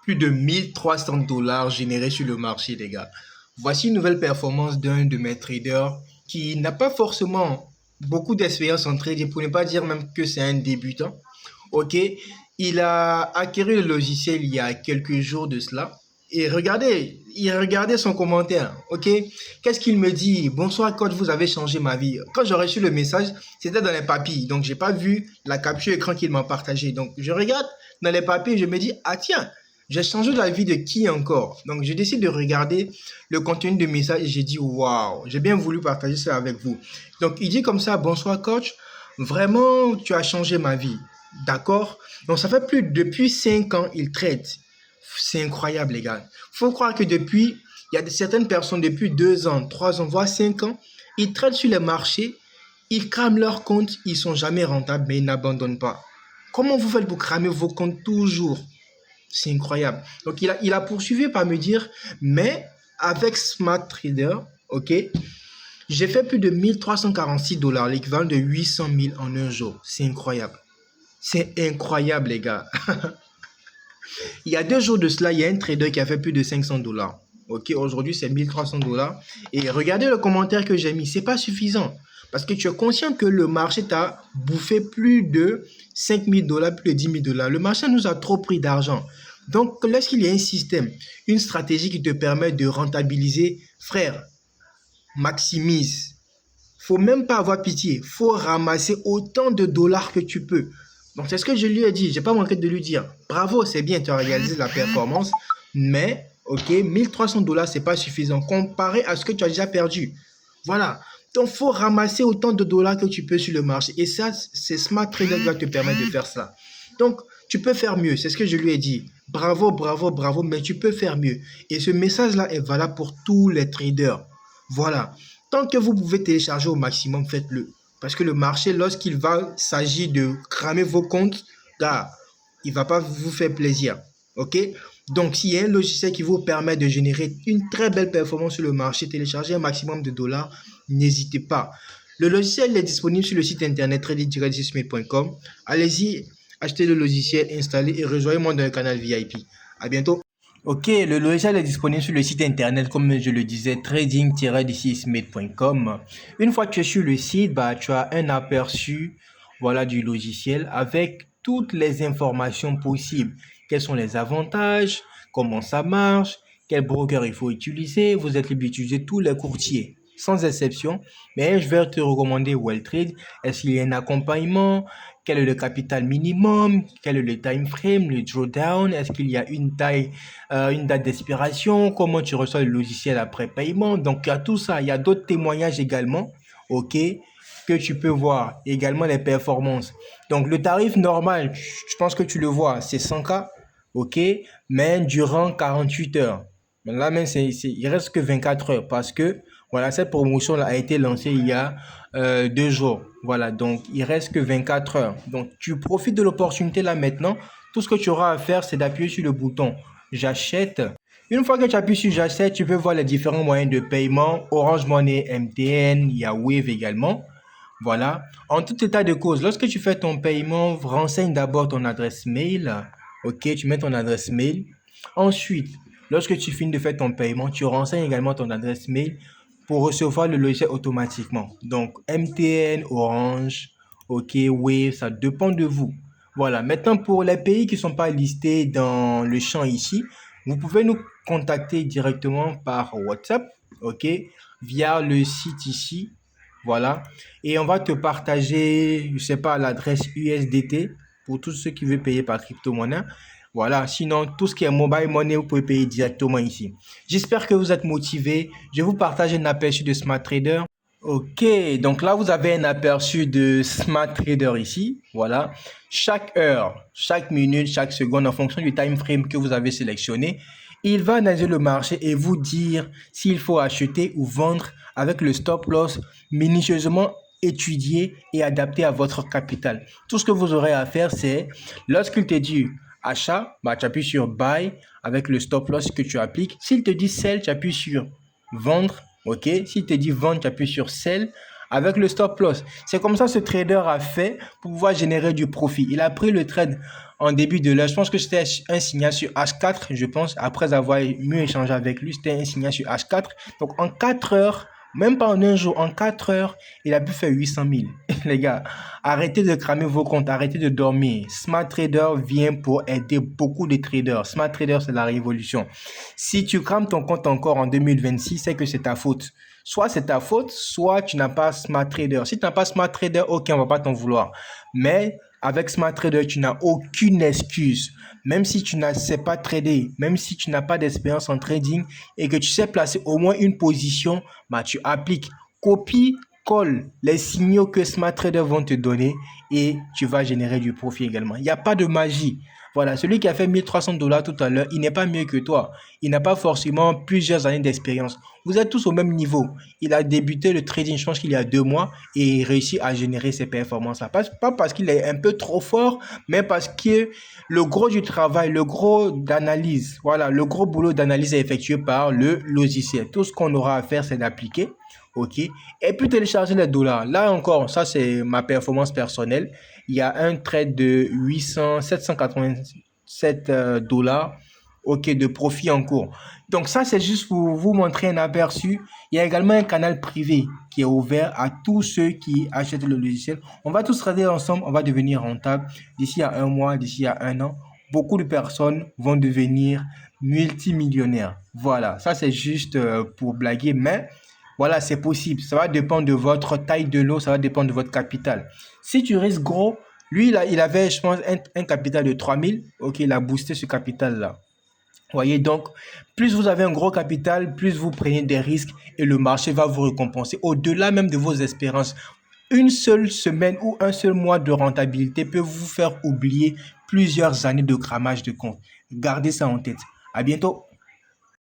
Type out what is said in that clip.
plus de 1300 $ générés sur le marché, les gars. Voici une nouvelle performance d'un de mes traders qui n'a pas forcément beaucoup d'expérience en trading, pour ne pas dire même que c'est un débutant. Ok, il a acquis le logiciel il y a quelques jours de cela. Et regardez, il regardait son commentaire, ok? Qu'est-ce qu'il me dit? Bonsoir coach, vous avez changé ma vie. Quand j'ai reçu le message, c'était dans les papilles, donc j'ai pas vu la capture écran qu'il m'a partagé. Donc je regarde dans les papiers, je me dis, ah tiens, j'ai changé la vie de qui encore? Donc je décide de regarder le contenu du message et j'ai dit, waouh, j'ai bien voulu partager ça avec vous. Donc il dit comme ça, bonsoir coach, vraiment tu as changé ma vie. D'accord? Donc ça fait depuis 5 ans, il traite. C'est incroyable, les gars. Faut croire que depuis, il y a certaines personnes, depuis 2 ans, 3 ans, voire 5 ans, ils traitent sur les marchés, ils crament leurs comptes, ils sont jamais rentables, mais ils n'abandonnent pas. Comment vous faites pour cramer vos comptes toujours? C'est incroyable. Donc, il a poursuivi par me dire, mais avec Smart Trader, ok, j'ai fait plus de 1346 $, l'équivalent de 800 000 en un jour. C'est incroyable. C'est incroyable, les gars. Il y a 2 jours de cela, il y a un trader qui a fait plus de 500 $. Ok, aujourd'hui c'est 1300 $. Et regardez le commentaire que j'ai mis, c'est pas suffisant. Parce que tu es conscient que le marché t'a bouffé plus de 5 000 $, plus de 10 000 $. Le marché nous a trop pris d'argent. Donc, lorsqu'il y a un système, une stratégie qui te permet de rentabiliser, frère, maximise. Faut même pas avoir pitié. Faut ramasser autant de dollars que tu peux. Donc, c'est ce que je lui ai dit. J'ai pas manqué de lui dire. Bravo, c'est bien, tu as réalisé la performance. Mais, ok, 1300 $, c'est pas suffisant comparé à ce que tu as déjà perdu. Voilà. Donc, faut ramasser autant de dollars que tu peux sur le marché. Et ça, c'est Smart Trader qui va te permettre de faire ça. Donc, tu peux faire mieux. C'est ce que je lui ai dit. Bravo, bravo, bravo, mais tu peux faire mieux. Et ce message-là est valable pour tous les traders. Voilà. Tant que vous pouvez télécharger au maximum, faites-le. Parce que le marché, lorsqu'il va s'agir de cramer vos comptes, là, il ne va pas vous faire plaisir. OK? Donc, s'il y a un logiciel qui vous permet de générer une très belle performance sur le marché, télécharger un maximum de dollars, n'hésitez pas. Le logiciel est disponible sur le site internet trading-smith.com. Allez-y, achetez le logiciel, installez et rejoignez-moi dans le canal VIP. À bientôt. Ok, le logiciel est disponible sur le site internet, comme je le disais, trading-smith.com. Une fois que tu es sur le site, tu as un aperçu, voilà, du logiciel avec toutes les informations possibles. Quels sont les avantages, comment ça marche, quel broker il faut utiliser. Vous êtes libre d'utiliser tous les courtiers, sans exception. Mais je vais te recommander WellTrade. Est-ce qu'il y a un accompagnement? Quel est le capital minimum? Quel est le time frame, le drawdown? Est-ce qu'il y a une date d'expiration? Comment tu reçois le logiciel après paiement? Donc, il y a tout ça. Il y a d'autres témoignages également, ok, que tu peux voir. Également les performances. Donc, le tarif normal, je pense que tu le vois, c'est 100K, ok, mais durant 48 heures. Mais là, même, il reste que 24 heures parce que, voilà, cette promotion-là a été lancée il y a 2 jours. Voilà, donc il reste que 24 heures. Donc tu profites de l'opportunité là maintenant. Tout ce que tu auras à faire, c'est d'appuyer sur le bouton j'achète. Une fois que tu appuies sur j'achète, tu peux voir les différents moyens de paiement. Orange Money, MTN, il y a Wave également. Voilà. En tout état de cause, lorsque tu fais ton paiement, renseigne d'abord ton adresse mail. Ok, tu mets ton adresse mail. Ensuite, lorsque tu finis de faire ton paiement, tu renseignes également ton adresse mail pour recevoir le logiciel automatiquement. Donc, MTN, Orange, OK, Wave, ça dépend de vous. Voilà. Maintenant, pour les pays qui ne sont pas listés dans le champ ici, vous pouvez nous contacter directement par WhatsApp, OK, via le site ici. Voilà. Et on va te partager, je sais pas, l'adresse USDT pour tous ceux qui veulent payer par crypto-monnaie. Voilà, sinon tout ce qui est mobile money, vous pouvez payer directement ici. J'espère que vous êtes motivés. Je vous partage un aperçu de Smart Trader. Ok, donc là vous avez un aperçu de Smart Trader ici. Voilà, chaque heure, chaque minute, chaque seconde, en fonction du time frame que vous avez sélectionné, il va analyser le marché et vous dire s'il faut acheter ou vendre avec le stop loss minutieusement étudié et adapté à votre capital. Tout ce que vous aurez à faire, c'est lorsqu'il te dit achat, tu appuies sur buy avec le stop loss que tu appliques. S'il te dit sell, tu appuies sur vendre. Ok, s'il te dit vendre, tu appuies sur sell avec le stop loss. C'est comme ça que ce trader a fait pour pouvoir générer du profit. Il a pris le trade en début de l'heure. Je pense que c'était un signal sur H4, je pense, après avoir mieux échangé avec lui, c'était un signal sur H4. Donc en 4 heures, même pas en un jour, en 4 heures, il a pu faire 800 000. Les gars, arrêtez de cramer vos comptes, arrêtez de dormir. Smart Trader vient pour aider beaucoup de traders. Smart Trader, c'est la révolution. Si tu crames ton compte encore en 2026, c'est que c'est ta faute. Soit c'est ta faute, soit tu n'as pas Smart Trader. Si tu n'as pas Smart Trader, ok, on va pas t'en vouloir. Mais avec Smart Trader, tu n'as aucune excuse. Même si tu ne sais pas trader, même si tu n'as pas d'expérience en trading et que tu sais placer au moins une position, bah, tu appliques, copie, colle les signaux que Smart Trader vont te donner et tu vas générer du profit également. Il n'y a pas de magie. Voilà, celui qui a fait $1 300 tout à l'heure, il n'est pas mieux que toi. Il n'a pas forcément plusieurs années d'expérience. Vous êtes tous au même niveau. Il a débuté le trading, je pense qu'il y a 2 mois, et il réussit à générer ses performances-là. Pas parce qu'il est un peu trop fort, mais parce que le gros du travail, le gros d'analyse, voilà, le gros boulot d'analyse est effectué par le logiciel. Tout ce qu'on aura à faire, c'est d'appliquer. OK. Et puis télécharger les dollars. Là encore, ça c'est ma performance personnelle. Il y a un trade de 787 dollars, OK, de profit en cours. Donc ça, c'est juste pour vous montrer un aperçu. Il y a également un canal privé qui est ouvert à tous ceux qui achètent le logiciel. On va tous trader ensemble, on va devenir rentable. D'ici à un mois, d'ici à un an, beaucoup de personnes vont devenir multimillionnaires. Voilà, ça c'est juste pour blaguer, mais voilà, c'est possible. Ça va dépendre de votre taille de lot, ça va dépendre de votre capital. Si tu risques gros, lui, il avait, je pense, un capital de 3000. OK, il a boosté ce capital-là. Voyez, donc, plus vous avez un gros capital, plus vous prenez des risques et le marché va vous récompenser. Au-delà même de vos espérances, une seule semaine ou un seul mois de rentabilité peut vous faire oublier plusieurs années de cramage de compte. Gardez ça en tête. À bientôt.